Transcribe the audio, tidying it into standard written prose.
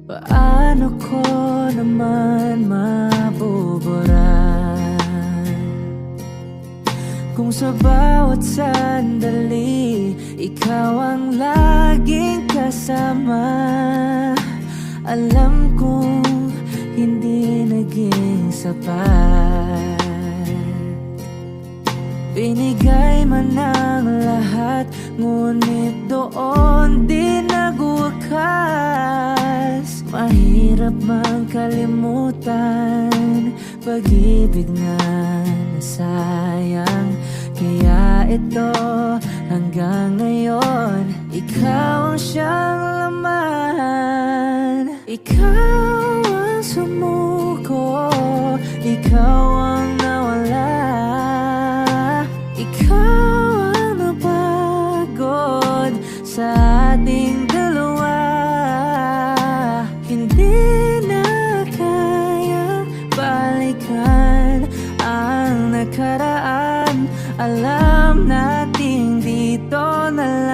Paano ko naman mabubura kung sa bawat sandali ikaw ang laging kasama? Alam kong hindi naging sapat. Binigay man ang lahat, ngunit doon di nagwakas. Mahirap mang kalimutan pag-ibig na nasayang. Kaya ito hanggang ngayon, ikaw ang siyang laman. Ikaw ang sumuko, ikaw ang nawala. Ikaw ang napagod sa ating dalawa. Hindi na kaya balikan ang nakaraan. Alam nating dito na lang.